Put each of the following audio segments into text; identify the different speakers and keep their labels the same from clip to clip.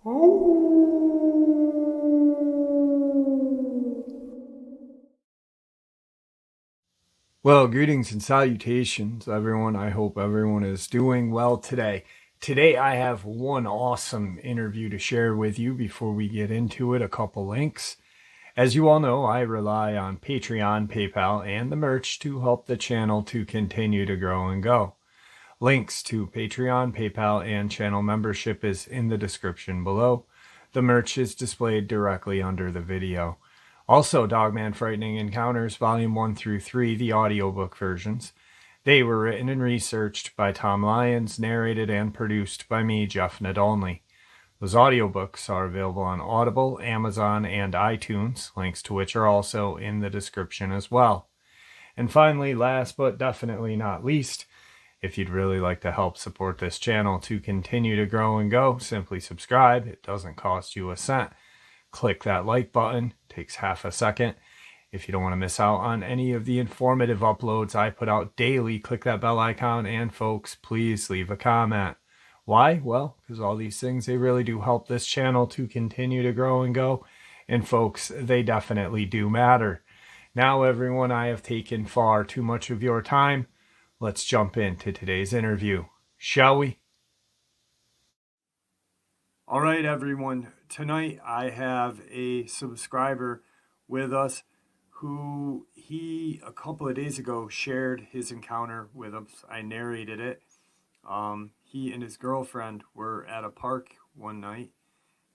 Speaker 1: Well, greetings and salutations, everyone. I hope everyone is doing well today. Today, I have one awesome interview to share with you. Before we get into it, a couple links. As you all know, I rely on Patreon, PayPal, and the merch to help the channel to continue to grow and go. Links to Patreon, PayPal, and channel membership is in the description below. The merch is displayed directly under the video. Also, Dogman Frightening Encounters Volume 1 through 3, the audiobook versions. They were written and researched by Tom Lyons, narrated and produced by me, Jeff Nadolny. Those audiobooks are available on Audible, Amazon, and iTunes, links to which are also in the description as well. And finally, last but definitely not least, if you'd really like to help support this channel to continue to grow and go, simply subscribe. It doesn't cost you a cent. Click that like button, takes half a second. If you don't want to miss out on any of the informative uploads I put out daily, click that bell icon, and folks, please leave a comment. Why? Well, because all these things, they really do help this channel to continue to grow and go, and folks, they definitely do matter. Now, everyone, I have taken far too much of your time. Let's jump into today's interview, shall we? All right, everyone. Tonight I have a subscriber with us who a couple of days ago shared his encounter with us. I narrated it. He and his girlfriend were at a park one night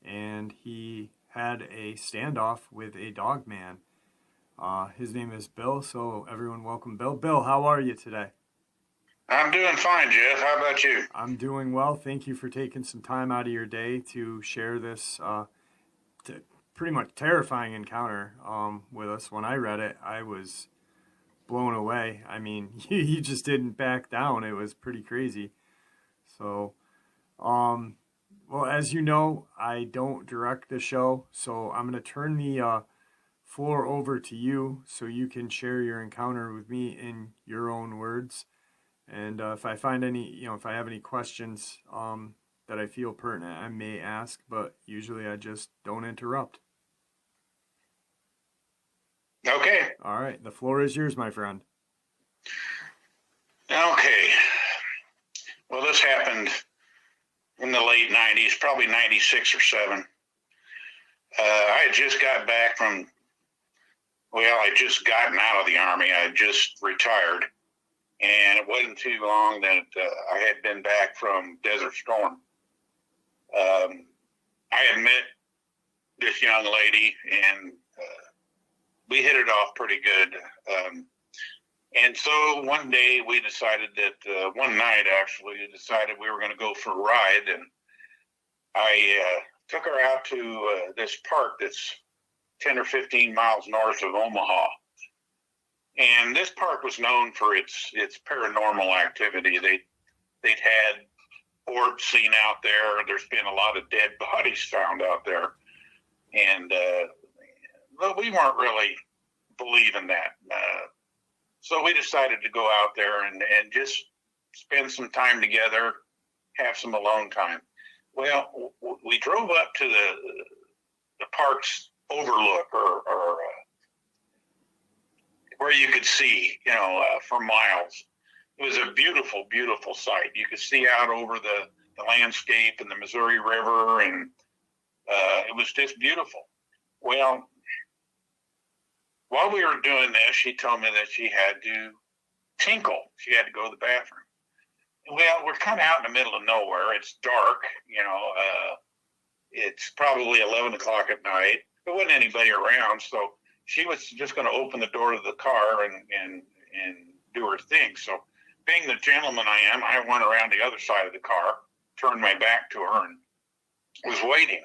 Speaker 1: and he had a standoff with a dog man. His name is Bill, so everyone welcome Bill. Bill, how are you today?
Speaker 2: I'm doing fine, Jeff. How about you?
Speaker 1: I'm doing well. Thank you for taking some time out of your day to share this pretty much terrifying encounter with us. When I read it, I was blown away. I mean, you just didn't back down. It was pretty crazy. So, well, as you know, I don't direct the show, so I'm going to turn the floor over to you so you can share your encounter with me in your own words. And if I find any, if I have any questions that I feel pertinent, I may ask, but usually I just don't interrupt.
Speaker 2: Okay.
Speaker 1: All right. The floor is yours, my friend.
Speaker 2: Okay. Well, this happened in the late 90s, probably 96 or 7. I had just got back from, I just gotten out of the Army. I had just retired. And it wasn't too long that I had been back from Desert Storm. I had met this young lady, and we hit it off pretty good. And so one day we decided that, one night actually, we decided we were going to go for a ride. And I took her out to this park that's 10 or 15 miles north of Omaha. And this park was known for its paranormal activity. They'd had orbs seen out there. There's been a lot of dead bodies found out there, and but we weren't really believing that. So we decided to go out there and just spend some time together, have some alone time. Well, we drove up to the park's overlook, or where you could see, for miles. It was a beautiful, beautiful sight. You could see out over the landscape and the Missouri River, and it was just beautiful. Well, while we were doing this, she told me that she had to tinkle. She had to go to the bathroom. Well, we're kind of out in the middle of nowhere. It's dark, it's probably 11 o'clock at night. There wasn't anybody around, so she was just going to open the door of the car and do her thing. So being the gentleman I am, I went around the other side of the car, turned my back to her, and was waiting.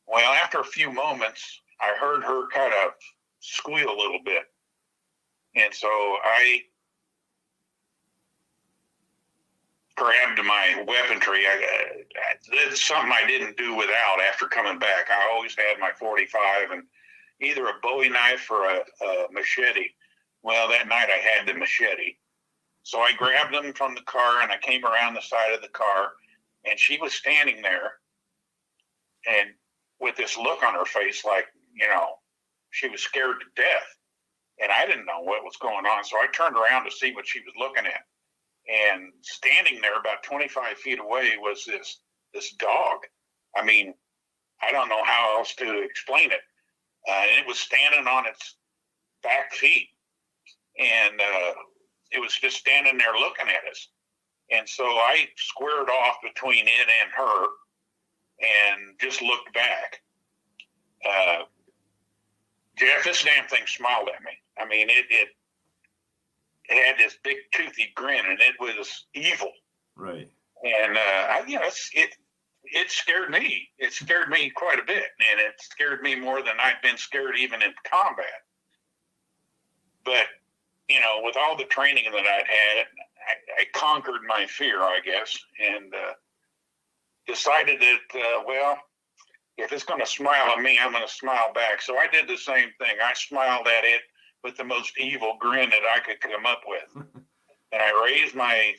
Speaker 2: Well, after a few moments, I heard her kind of squeal a little bit. And so I grabbed my weaponry. It's something I didn't do without after coming back. I always had my 45 and either a Bowie knife or a machete. Well, that night I had the machete. So I grabbed them from the car and I came around the side of the car, and she was standing there and with this look on her face, like, she was scared to death. And I didn't know what was going on. So I turned around to see what she was looking at. And standing there about 25 feet away was this dog. I mean, I don't know how else to explain it. And it was standing on its back feet. And it was just standing there looking at us. And so I squared off between it and her and just looked back. Jeff, this damn thing smiled at me. I mean, it had this big toothy grin, and it was evil.
Speaker 1: Right.
Speaker 2: And it scared me. It scared me quite a bit, and it scared me more than I'd been scared even in combat. But with all the training that I'd had, I conquered my fear, I guess, and decided that if it's going to smile at me, I'm going to smile back. So I did the same thing. I smiled at it with the most evil grin that I could come up with. And I raised my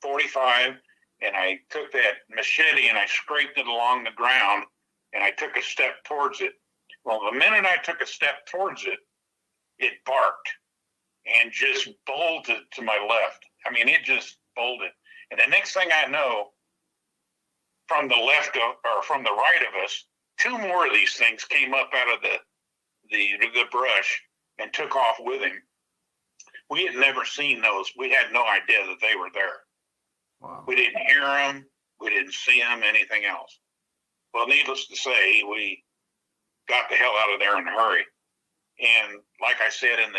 Speaker 2: 45, and I took that machete and I scraped it along the ground, and I took a step towards it. Well, the minute I took a step towards it, it barked and just bolted to my left. I mean, it just bolted. And the next thing I know, from the left or from the right of us, two more of these things came up out of the brush and took off with him. We had never seen those. We had no idea that they were there.
Speaker 1: Wow.
Speaker 2: We didn't hear them. We didn't see them, anything else. Well, needless to say, we got the hell out of there in a hurry. And like I said in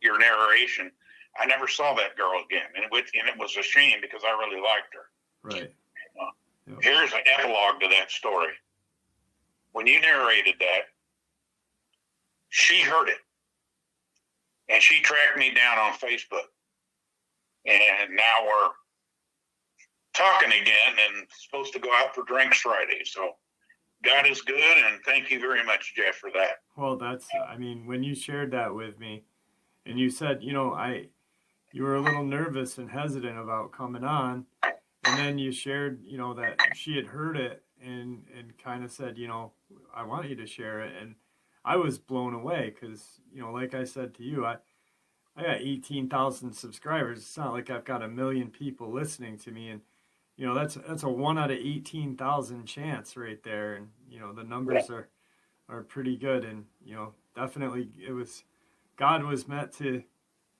Speaker 2: your narration, I never saw that girl again, and it was a shame because I really liked her.
Speaker 1: Right.
Speaker 2: Here's an epilogue to that story. When you narrated that, she heard it, and she tracked me down on Facebook, and now we're talking again and supposed to go out for drinks Friday. So God is good, and thank you very much, Jeff, for that.
Speaker 1: Well, when you shared that with me, and you said, you were a little nervous and hesitant about coming on, and then you shared, that she had heard it and kind of said, I want you to share it. And I was blown away because, like I said to you, I got 18,000 subscribers. It's not like I've got 1 million people listening to me. And, that's a 1 out of 18,000 chance right there. And, the numbers are pretty good. And, definitely God was meant to,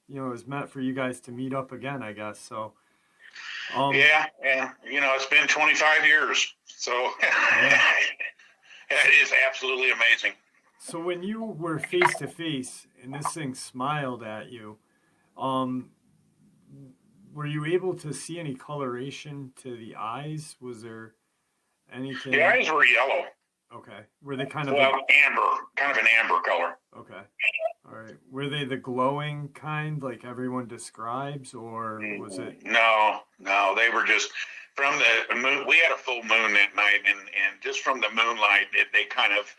Speaker 1: it was meant for you guys to meet up again, I guess. So,
Speaker 2: yeah. It's been 25 years. So it is absolutely amazing.
Speaker 1: So when you were face to face and this thing smiled at you, were you able to see any coloration to the eyes? Was there anything?
Speaker 2: The eyes were yellow.
Speaker 1: Okay. Were they kind of
Speaker 2: amber, kind of an amber color?
Speaker 1: Okay. All right. Were they the glowing kind, like everyone describes, or was it?
Speaker 2: No. They were just from the moon. We had a full moon that night, and just from the moonlight, they kind of,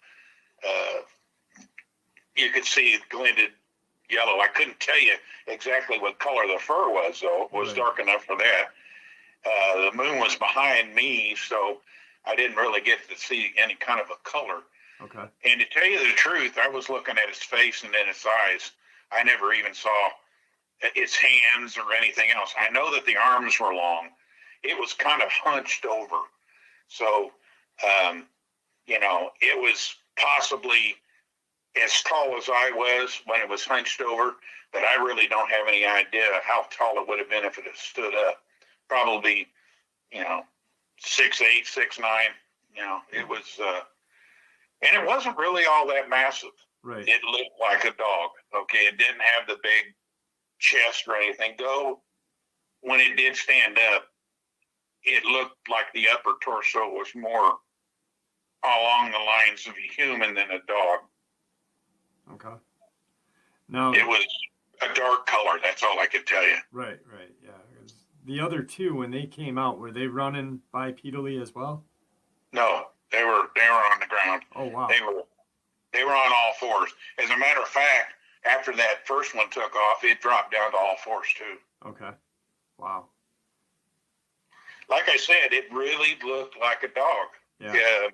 Speaker 2: you could see it glinted yellow. I couldn't tell you exactly what color the fur was, though. It was dark enough for that. The moon was behind me, so I didn't really get to see any kind of a color.
Speaker 1: Okay.
Speaker 2: And to tell you the truth, I was looking at his face and then his eyes. I never even saw its hands or anything else. I know that the arms were long. It was kind of hunched over. So, it was possibly as tall as I was when it was hunched over, but I really don't have any idea how tall it would have been if it had stood up. Probably, 6'8", 6'9". It was, and it wasn't really all that massive.
Speaker 1: Right.
Speaker 2: It looked like a dog. Okay, it didn't have the big chest or anything. Though, when it did stand up, it looked like the upper torso was more along the lines of a human than a dog.
Speaker 1: Okay. Now
Speaker 2: it was a dark color. That's all I could tell you.
Speaker 1: Right. Yeah. The other two, when they came out, were they running bipedally as well?
Speaker 2: No, they were on the ground.
Speaker 1: Oh wow.
Speaker 2: They were on all fours. As a matter of fact, after that first one took off, it dropped down to all fours too.
Speaker 1: Okay. Wow.
Speaker 2: like I said, it really looked like a dog.
Speaker 1: Yeah.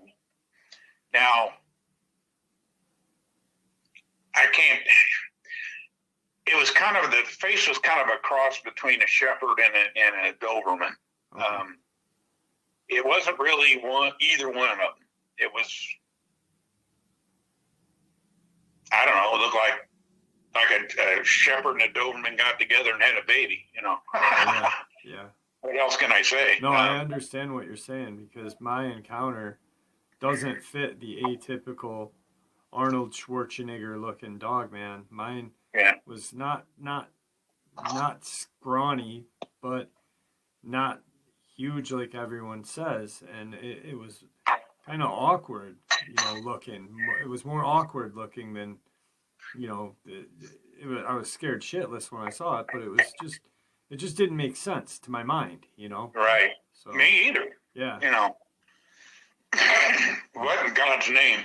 Speaker 2: Now, I can't. It was kind of, the face was kind of a cross between a shepherd and a Doberman.
Speaker 1: Okay.
Speaker 2: It wasn't really either one of them. It was, I don't know, it looked like a shepherd and a Doberman got together and had a baby, you know.
Speaker 1: Yeah.
Speaker 2: What else can I say?
Speaker 1: No, I understand what you're saying, because my encounter doesn't fit the atypical Arnold Schwarzenegger looking Dogman. Mine was not scrawny, but not huge like everyone says, and it was kind of awkward, looking. It was more awkward looking than, I was scared shitless when I saw it, but it just didn't make sense to my mind,
Speaker 2: Right.
Speaker 1: So,
Speaker 2: me either.
Speaker 1: Yeah.
Speaker 2: What in God's name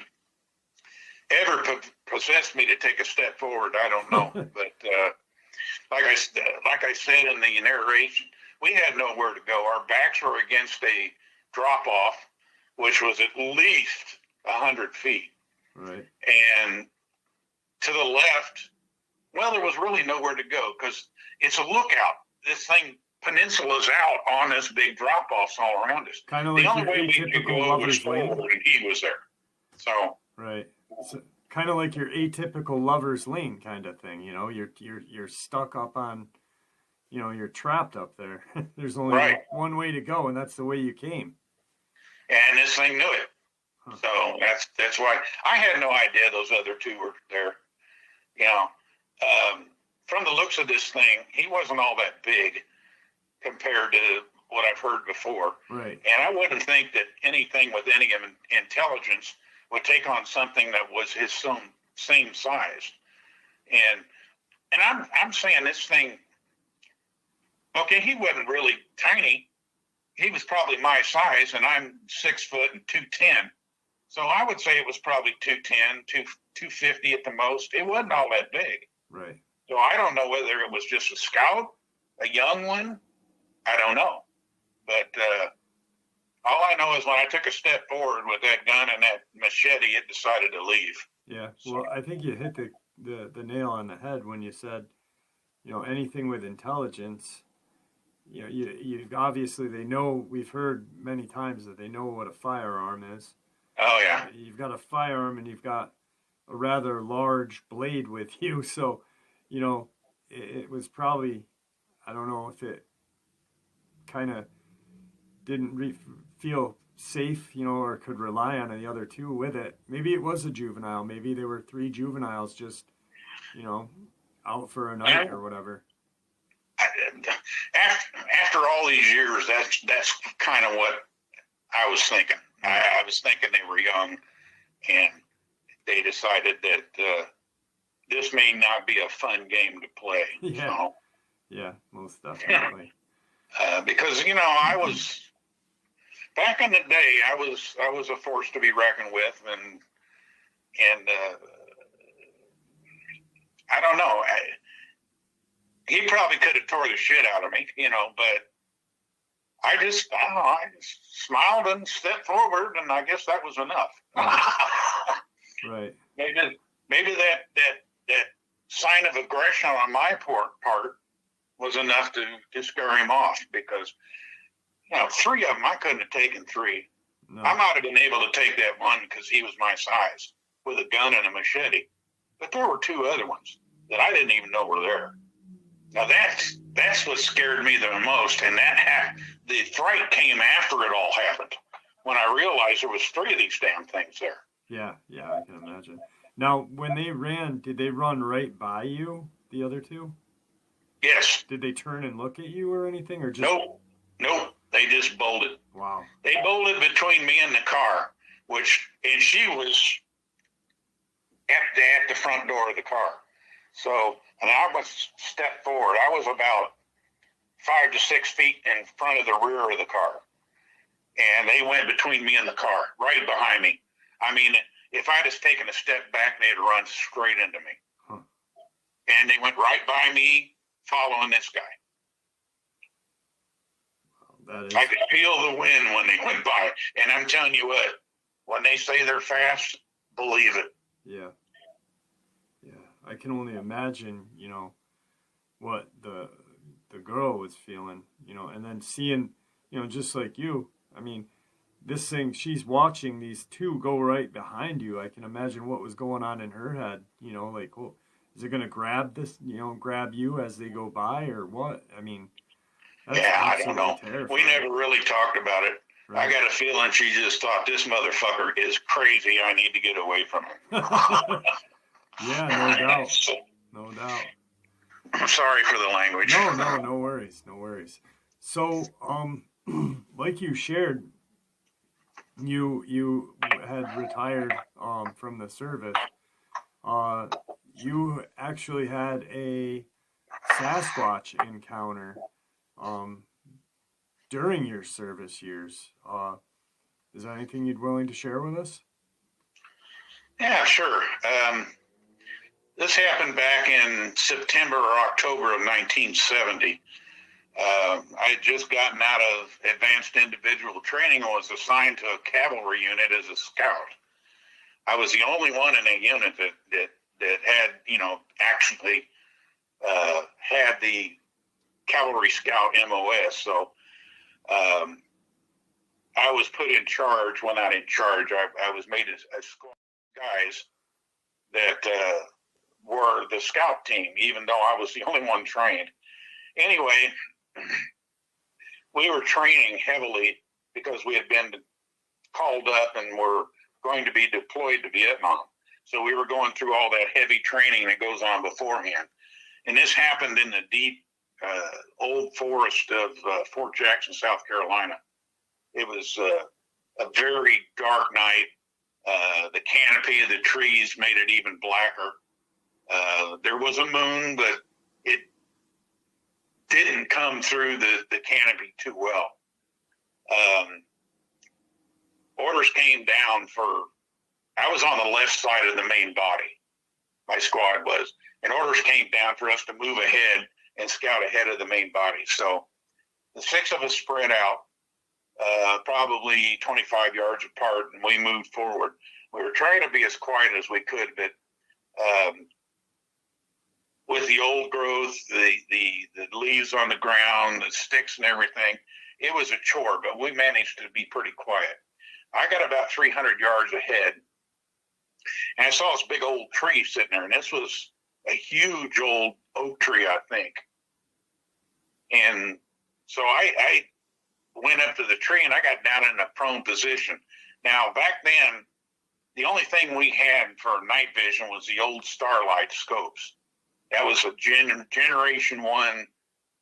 Speaker 2: ever possessed me to take a step forward? I don't know. But like I said in the narration, we had nowhere to go. Our backs were against a drop off, which was at least 100 feet.
Speaker 1: Right.
Speaker 2: And to the left, well, there was really nowhere to go because it's a lookout. This thing peninsula's out on this big drop offs all around us.
Speaker 1: Kind of like
Speaker 2: the only
Speaker 1: your
Speaker 2: way we could
Speaker 1: atypical
Speaker 2: go was
Speaker 1: lover's lane.
Speaker 2: forward, and he was there. So
Speaker 1: right. So, kind of like your atypical lover's lane kind of thing. You're stuck up on, you're trapped up there. There's only one way to go, and that's the way you came.
Speaker 2: And this thing knew it. Huh. So that's why I had no idea those other two were there. From the looks of this thing, he wasn't all that big compared to what I've heard before.
Speaker 1: Right.
Speaker 2: And I wouldn't think that anything with any intelligence would take on something that was his same size. And I'm saying this thing, okay, he wasn't really tiny. He was probably my size, and I'm 6 foot and 210. So I would say it was probably 210, 250 at the most. It wasn't all that big.
Speaker 1: Right.
Speaker 2: So I don't know whether it was just a scout, a young one. I don't know. But all I know is when I took a step forward with that gun and that machete, it decided to leave.
Speaker 1: Yeah. Well, I think you hit the nail on the head when you said, anything with intelligence, you obviously, they know, we've heard many times that they know what a firearm is.
Speaker 2: Oh, yeah.
Speaker 1: You've got a firearm and you've got a rather large blade with you. So, it was probably, I don't know if it kind of didn't feel safe, or could rely on the other two with it. Maybe it was a juvenile. Maybe there were 3 juveniles just, out for a night or whatever.
Speaker 2: After all these years, that's kind of what I was thinking. I was thinking they were young, and they decided that this may not be a fun game to play.
Speaker 1: Yeah,
Speaker 2: so,
Speaker 1: yeah, most definitely.
Speaker 2: Because I was back in the day, I was a force to be reckoned with, and I don't know. He probably could have tore the shit out of me, but I just smiled and stepped forward, and I guess that was enough.
Speaker 1: Right.
Speaker 2: Maybe that sign of aggression on my part was enough to scare him off, because 3 of them, I couldn't have taken 3. No. I might have been able to take that one because he was my size with a gun and a machete, but there were 2 other ones that I didn't even know were there. Now that's what scared me the most, and the fright came after it all happened, when I realized there was 3 of these damn things there.
Speaker 1: Yeah, I can imagine. Now, when they ran, did they run right by you, the other 2?
Speaker 2: Yes.
Speaker 1: Did they turn and look at you or anything, or just?
Speaker 2: Nope. They just bolted.
Speaker 1: Wow.
Speaker 2: They bolted between me and the car, and she was at the front door of the car. So, and I was stepped forward. I was about 5 to 6 feet in front of the rear of the car. And they went between me and the car, right behind me. I mean, if I'd just taken a step back, they'd run straight into me. Huh. And they went right by me, following this guy. I could feel the wind when they went by. And I'm telling you what, when they say they're fast, believe it.
Speaker 1: Yeah. I can only imagine, what the girl was feeling, and then seeing, just like you. I mean, this thing, she's watching these two go right behind you. I can imagine what was going on in her head, like, well, is it going to grab grab you as they go by or what? I mean, that's
Speaker 2: I don't know.
Speaker 1: terrifying.
Speaker 2: We never really talked about it. Right. I got a feeling she just thought, this motherfucker is crazy. I need to get away from him.
Speaker 1: Yeah, no doubt. No doubt.
Speaker 2: I'm sorry for the language.
Speaker 1: No worries. So, like you shared, you had retired from the service. You actually had a Sasquatch encounter during your service years. Is there anything you'd willing to share with us?
Speaker 2: Yeah, sure. This happened back in September or October of 1970. I had just gotten out of advanced individual training and was assigned to a cavalry unit as a scout. I was the only one in a unit that had, actually had the cavalry scout MOS. So I was put in charge. Well, not in charge. I was made a squad of guys that were the scout team, even though I was the only one trained. Anyway, we were training heavily because we had been called up and were going to be deployed to Vietnam. So we were going through all that heavy training that goes on beforehand. And this happened in the deep, old forest of Fort Jackson, South Carolina. It was a very dark night. The canopy of the trees made it even blacker. There was a moon, but it didn't come through the canopy too well. Orders came down I was on the left side of the main body, my squad was, and orders came down for us to move ahead and scout ahead of the main body. So the six of us spread out, probably 25 yards apart, and we moved forward. We were trying to be as quiet as we could, but with the old growth, the leaves on the ground, the sticks and everything, it was a chore, but we managed to be pretty quiet. I got about 300 yards ahead, and I saw this big old tree sitting there, and this was a huge old oak tree, I think. And so I went up to the tree, and I got down in a prone position. Now, back then, the only thing we had for night vision was the old Starlight scopes. That was a Generation 1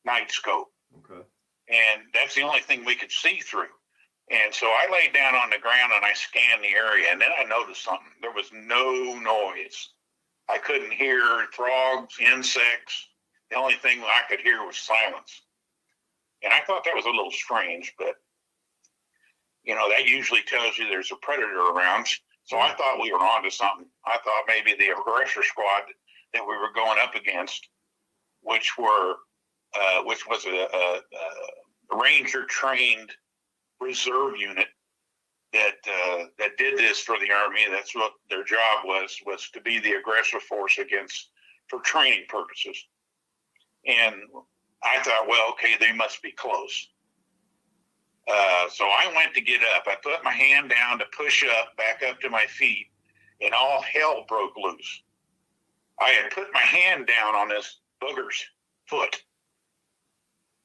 Speaker 2: night scope.
Speaker 1: Okay.
Speaker 2: And that's the only thing we could see through. And so I laid down on the ground and I scanned the area, and then I noticed something. There was no noise. I couldn't hear frogs, insects. The only thing I could hear was silence. And I thought that was a little strange, but, that usually tells you there's a predator around. So I thought we were onto something. I thought maybe the aggressor squad that we were going up against, which was a ranger trained reserve unit that did this for the Army. That's what their job was to be the aggressive force for training purposes. And I thought, well, okay, they must be close. So I went to get up. I put my hand down to push up, back up to my feet, and all hell broke loose. I had put my hand down on this booger's foot,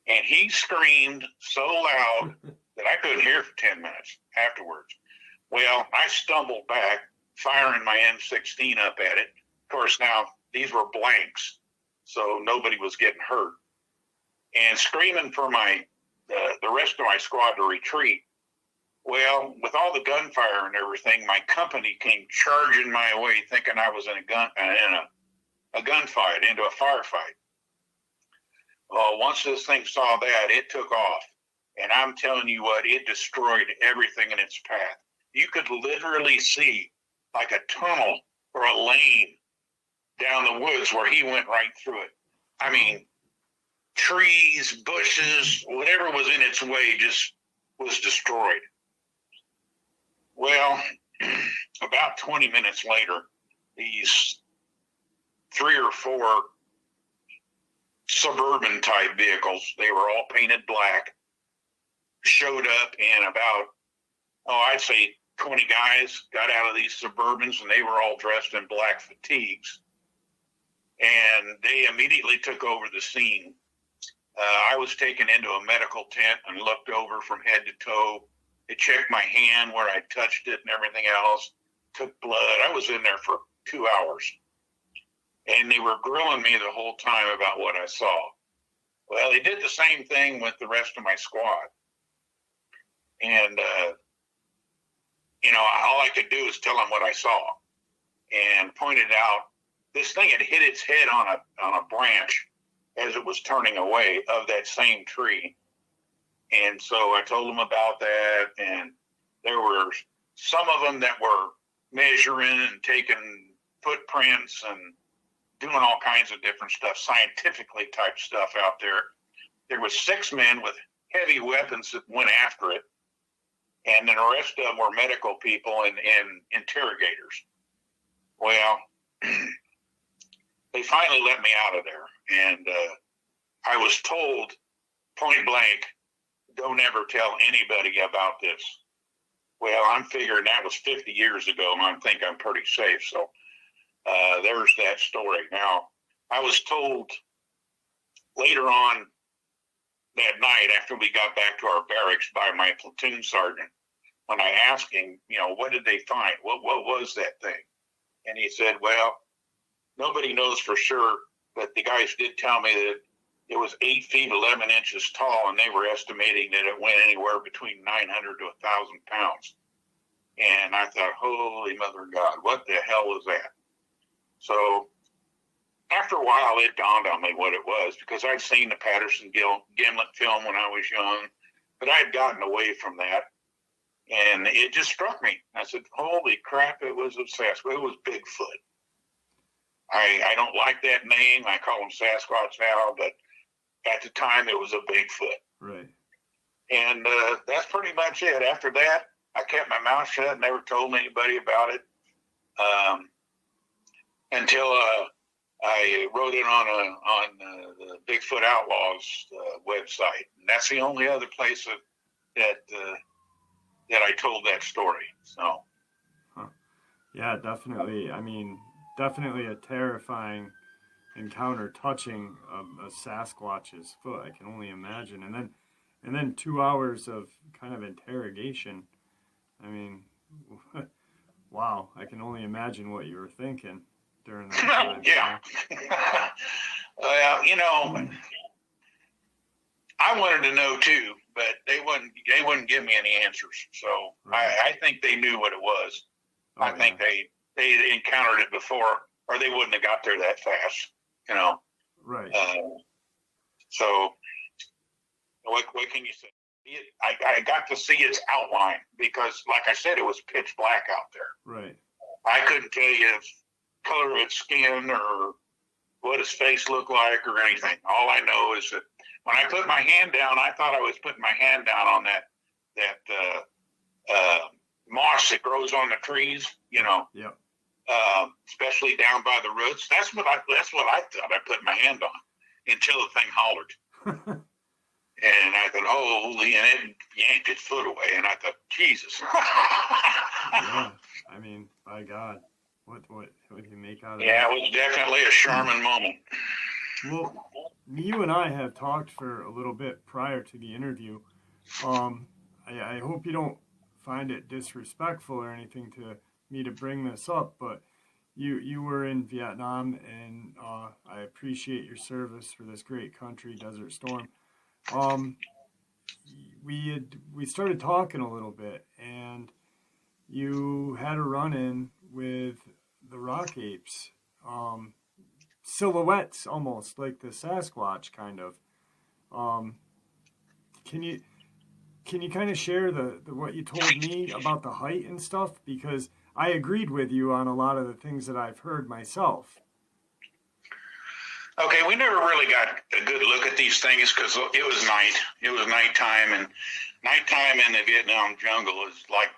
Speaker 2: and he screamed so loud that I couldn't hear for 10 minutes afterwards. Well, I stumbled back, firing my M16 up at it. Of course, now these were blanks, so nobody was getting hurt. And screaming for the rest of my squad to retreat. Well, with all the gunfire and everything, my company came charging my way, thinking I was in a gunfight, into a firefight. Well, once this thing saw that, it took off. And I'm telling you what, it destroyed everything in its path. You could literally see like a tunnel or a lane down the woods where he went right through it. I mean, trees, bushes, whatever was in its way just was destroyed. Well, about 20 minutes later, these 3 or 4 suburban type vehicles, they were all painted black, showed up, and about, I'd say 20 guys got out of these Suburbans, and they were all dressed in black fatigues. And they immediately took over the scene. I was taken into a medical tent and looked over from head to toe. They checked my hand where I touched it and everything else, took blood. I was in there for 2 hours. And they were grilling me the whole time about what I saw. Well, they did the same thing with the rest of my squad. And, all I could do is tell them what I saw, and pointed out this thing had hit its head on a branch as it was turning away of that same tree. And so I told them about that, and there were some of them that were measuring and taking footprints and doing all kinds of different stuff, scientifically type stuff out there. There was 6 men with heavy weapons that went after it, and then the rest of them were medical people and interrogators. Well, they finally let me out of there, and I was told point blank, don't ever tell anybody about this. Well, I'm figuring that was 50 years ago, and I think I'm pretty safe. So there's that story. Now, I was told later on that night after we got back to our barracks by my platoon sergeant, when I asked him, what did they find? What was that thing? And he said, well, nobody knows for sure, but the guys did tell me that it was 8 feet, 11 inches tall, and they were estimating that it went anywhere between 900 to 1,000 pounds. And I thought, holy mother of God, what the hell was that? So after a while, it dawned on me what it was, because I'd seen the Patterson-Gimlin film when I was young, but I'd gotten away from that. And it just struck me. I said, holy crap, it was a Sasquatch. It was Bigfoot. I don't like that name. I call him Sasquatch now, but at the time it was a Bigfoot.
Speaker 1: Right.
Speaker 2: And that's pretty much it. After that, I kept my mouth shut and never told anybody about it until I wrote it on the Bigfoot Outlaws website. And that's the only other place that I told that story. So.
Speaker 1: Huh. Yeah, definitely. I mean, definitely a terrifying encounter, touching a Sasquatch's foot. I can only imagine. And then 2 hours of kind of interrogation. I mean, wow. I can only imagine what you were thinking during that time.
Speaker 2: Yeah. Well, I wanted to know too, but they wouldn't give me any answers. So right. I think they knew what it was. I think they encountered it before, or they wouldn't have got there that fast.
Speaker 1: Right.
Speaker 2: So what can you say? I got to see its outline because, like I said, it was pitch black out there.
Speaker 1: Right.
Speaker 2: I couldn't tell you the color of its skin or what its face looked like or anything. All I know is that when I put my hand down, I thought I was putting my hand down on that moss that grows on the trees.
Speaker 1: Yeah.
Speaker 2: Especially down by the roots. That's what I thought I put my hand on until the thing hollered. And I thought, holy, and it yanked its foot away. And I thought, Jesus.
Speaker 1: Yeah, I mean, by God, what do you make out of that?
Speaker 2: Yeah, it was definitely a Sherman moment.
Speaker 1: Well, you and I have talked for a little bit prior to the interview. I hope you don't find it disrespectful or anything to me to bring this up, but you were in Vietnam, and I appreciate your service for this great country, Desert Storm. We started talking a little bit, and you had a run-in with the rock apes, silhouettes almost like the Sasquatch kind of. Can you kind of share the what you told me about the height and stuff, because I agreed with you on a lot of the things that I've heard myself.
Speaker 2: Okay, we never really got a good look at these things because it was night. It was nighttime, and nighttime in the Vietnam jungle is like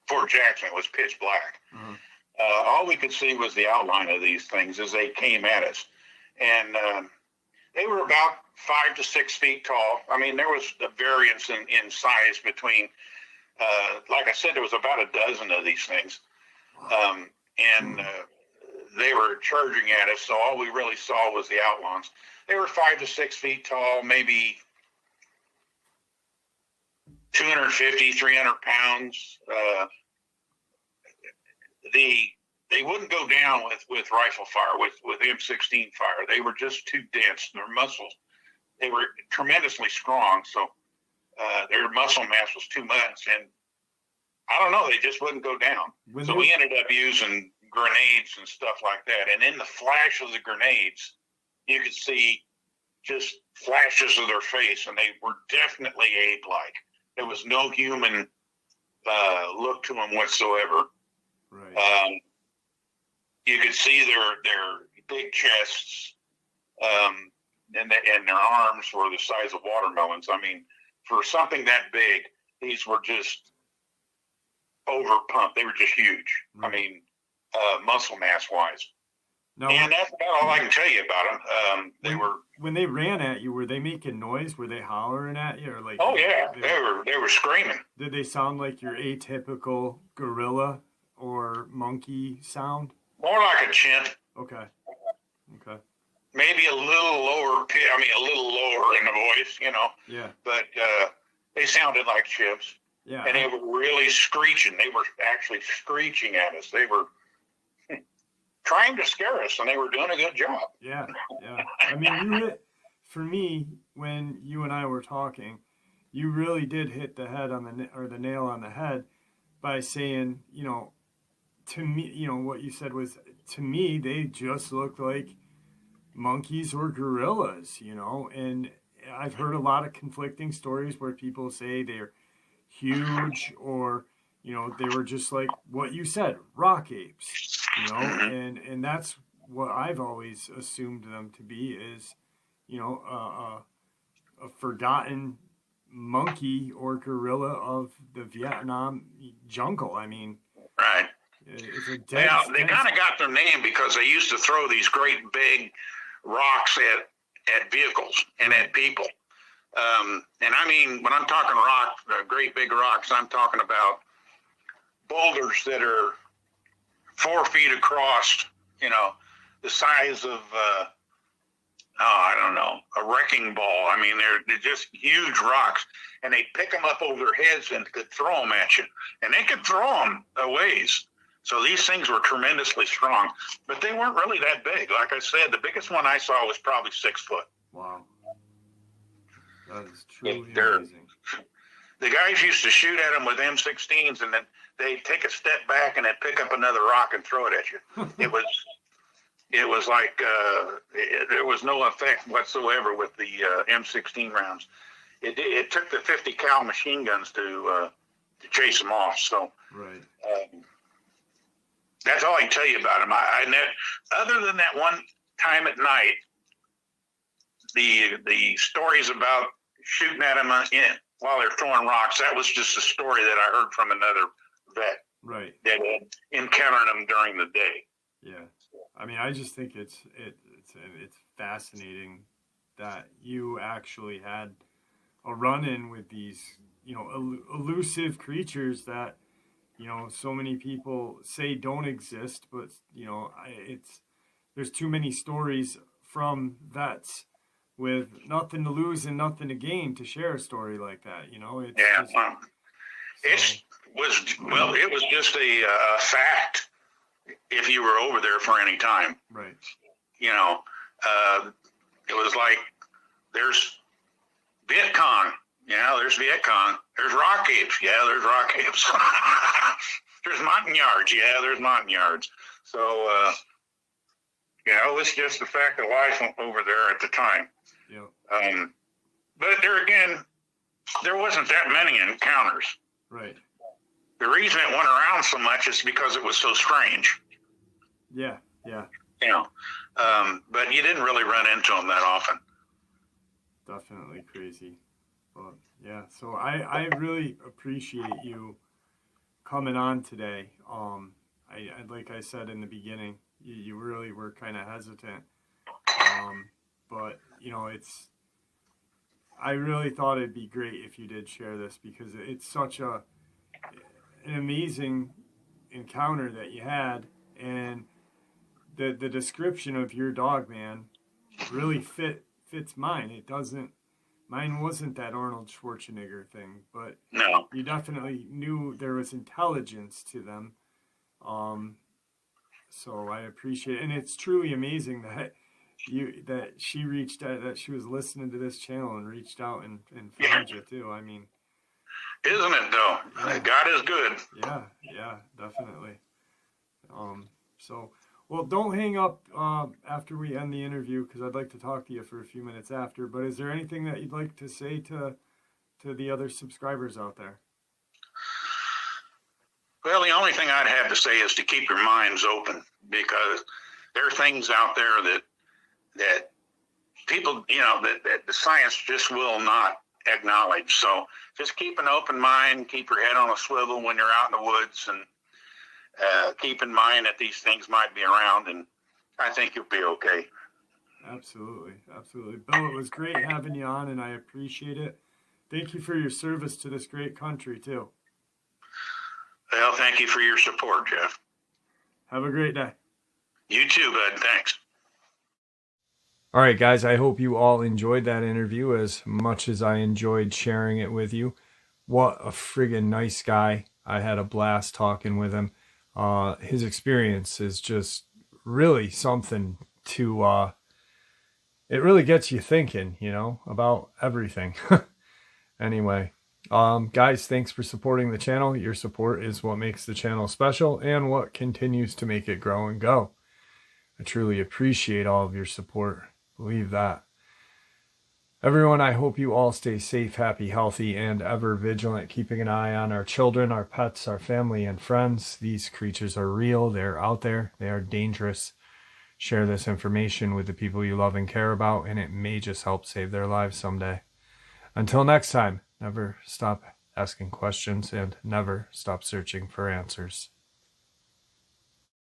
Speaker 2: Fort Jackson. It was pitch black.
Speaker 1: Uh-huh.
Speaker 2: All we could see was the outline of these things as they came at us, and they were about 5 to 6 feet tall. I mean, there was a variance in size between. Like I said, there was about a dozen of these things, and they were charging at us. So all we really saw was the outlines. They were 5 to 6 feet tall, maybe 250, 300 pounds. They wouldn't go down with rifle fire, with M16 fire. They were just too dense. Their muscles, they were tremendously strong. So their muscle mass was too much. And I don't know, they just wouldn't go down. So we ended up using grenades and stuff like that. And in the flash of the grenades, you could see just flashes of their face, and they were definitely ape-like. There was no human look to them whatsoever.
Speaker 1: Right.
Speaker 2: You could see their big chests, and their arms were the size of watermelons. I mean, for something that big, these were just overpumped. They were just huge. Right. I mean, muscle mass wise. No, and that's about all I can tell you about them.
Speaker 1: When they ran at you, were they making noise? Were they hollering at you, or like?
Speaker 2: Oh yeah, they were screaming.
Speaker 1: Did they sound like your atypical gorilla or monkey sound?
Speaker 2: More like a chimp.
Speaker 1: Okay.
Speaker 2: Maybe a little lower pitch. I mean, a little lower in the voice, you know.
Speaker 1: Yeah.
Speaker 2: But they sounded like chimps.
Speaker 1: Yeah.
Speaker 2: And they were really screeching. They were actually screeching at us. They were trying to scare us, and they were doing a good job.
Speaker 1: Yeah. I mean, for me, when you and I were talking, you really did hit the head on the nail on the head by saying, you know, to me, you know, what you said was, to me, they just looked like monkeys or gorillas, you know. And I've heard a lot of conflicting stories where people say they're huge, or, you know, they were just like what you said, rock apes, you know. And that's what I've always assumed them to be, is, you know, a forgotten monkey or gorilla of the Vietnam jungle. I mean,
Speaker 2: right.
Speaker 1: It's a
Speaker 2: they kind of got their name because they used to throw these great big rocks at vehicles and at people. And I mean, when I'm talking great big rocks, I'm talking about boulders that are 4 feet across, you know, the size of, I don't know, a wrecking ball. I mean, they're just huge rocks, and they pick them up over their heads and could throw them at you. And they could throw them a ways. So these things were tremendously strong, but they weren't really that big. Like I said, the biggest one I saw was probably 6 foot.
Speaker 1: Wow. That is truly amazing.
Speaker 2: The guys used to shoot at them with M16s, and then they'd take a step back and they'd pick up another rock and throw it at you. It was like there was no effect whatsoever with the M16 rounds. It took the 50 cal machine guns to chase them off. So
Speaker 1: right.
Speaker 2: That's all I can tell you about them. Other than that one time at night, the stories about shooting at them while they're throwing rocks, that was just a story that I heard from another vet.
Speaker 1: Right.
Speaker 2: That had encountered them during the day.
Speaker 1: Yeah. I mean, I just think it's fascinating that you actually had a run-in with these, you know, elusive creatures that, you know, so many people say don't exist, but, you know, there's too many stories from vets with nothing to lose and nothing to gain to share a story like that, you know.
Speaker 2: It was just a fact if you were over there for any time.
Speaker 1: Right.
Speaker 2: You know, it was like, there's Viet Cong. Yeah, there's Viet Cong. There's rock apes. Yeah, there's rock apes. There's Montagnards. Yeah, there's Montagnards. So, you know, it was just the fact of life over there at the time.
Speaker 1: Yeah.
Speaker 2: But there again, there wasn't that many encounters.
Speaker 1: Right.
Speaker 2: The reason it went around so much is because it was so strange.
Speaker 1: Yeah.
Speaker 2: You know, But you didn't really run into them that often.
Speaker 1: Definitely crazy. But yeah, so I really appreciate you coming on today. Like I said in the beginning, you really were kind of hesitant. But you know, I really thought it'd be great if you did share this, because it's such an amazing encounter that you had, and the description of your Dogman really fits mine. It doesn't. Mine wasn't that Arnold Schwarzenegger thing, but
Speaker 2: No.
Speaker 1: you definitely knew there was intelligence to them. So I appreciate it. And it's truly amazing that she reached out, that she was listening to this channel and reached out and found you too. I mean,
Speaker 2: isn't it though?
Speaker 1: Yeah.
Speaker 2: God is good.
Speaker 1: Yeah, definitely. So, well, don't hang up after we end the interview, because I'd like to talk to you for a few minutes after. But is there anything that you'd like to say to the other subscribers out there?
Speaker 2: Well, the only thing I'd have to say is to keep your minds open, because there are things out there that people, that the science just will not acknowledge. So just keep an open mind, keep your head on a swivel when you're out in the woods, and keep in mind that these things might be around, and I think you'll be okay.
Speaker 1: Absolutely. Bill, it was great having you on, and I appreciate it. Thank you for your service to this great country, too.
Speaker 2: Well, thank you for your support, Jeff.
Speaker 1: Have a great day.
Speaker 2: You too, bud. Thanks.
Speaker 1: All right, guys, I hope you all enjoyed that interview as much as I enjoyed sharing it with you. What a friggin' nice guy. I had a blast talking with him. His experience is just really something to, it really gets you thinking, about everything. Anyway, guys, thanks for supporting the channel. Your support is what makes the channel special and what continues to make it grow and go. I truly appreciate all of your support. Believe that. Everyone, I hope you all stay safe, happy, healthy, and ever vigilant, keeping an eye on our children, our pets, our family, and friends. These creatures are real. They're out there. They are dangerous. Share this information with the people you love and care about, and it may just help save their lives someday. Until next time, never stop asking questions and never stop searching for answers.